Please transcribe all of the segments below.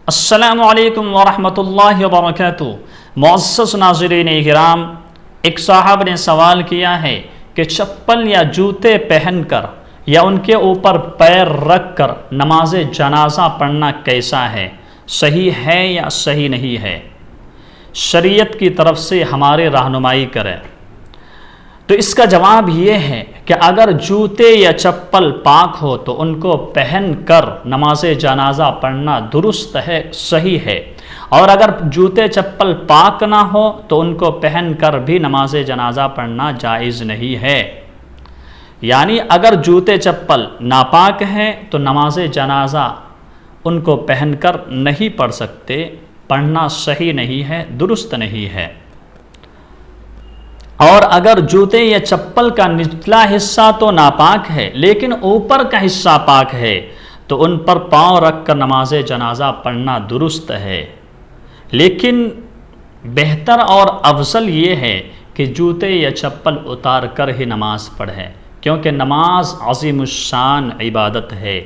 السلام علیکم ورحمۃ اللہ وبرکاتہ۔ معزز ناظرین کرام، ایک صاحب نے سوال کیا ہے کہ چپل یا جوتے پہن کر یا ان کے اوپر پیر رکھ کر نماز جنازہ پڑھنا کیسا ہے، صحیح ہے یا صحیح نہیں ہے؟ شریعت کی طرف سے ہمارے رہنمائی کریں تو اس کا جواب یہ ہے کہ اگر جوتے یا چپل پاک ہو تو ان کو پہن کر نماز جنازہ پڑھنا درست ہے، صحیح ہے، اور اگر جوتے چپل پاک نہ ہو تو ان کو پہن کر بھی نماز جنازہ پڑھنا جائز نہیں ہے۔ یعنی اگر جوتے چپل ناپاک ہیں تو نماز جنازہ ان کو پہن کر نہیں پڑھ سکتے، پڑھنا صحیح نہیں ہے، درست نہیں ہے۔ اور اگر جوتے یا چپل کا نچلا حصہ تو ناپاک ہے لیکن اوپر کا حصہ پاک ہے تو ان پر پاؤں رکھ کر نماز جنازہ پڑھنا درست ہے، لیکن بہتر اور افضل یہ ہے کہ جوتے یا چپل اتار کر ہی نماز پڑھیں، کیونکہ نماز عظیم الشان عبادت ہے۔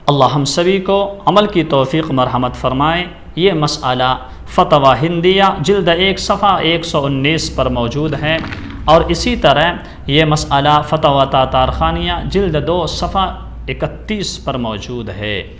اللہ ہم سبھی کو عمل کی توفیق مرحمت فرمائے۔ یہ مسئلہ فتویٰ ہندیہ جلد 1 صفحہ 119 پر موجود ہے، اور اسی طرح یہ مسئلہ فتویٰ تاتارخانیہ جلد 2 صفحہ 31 پر موجود ہے۔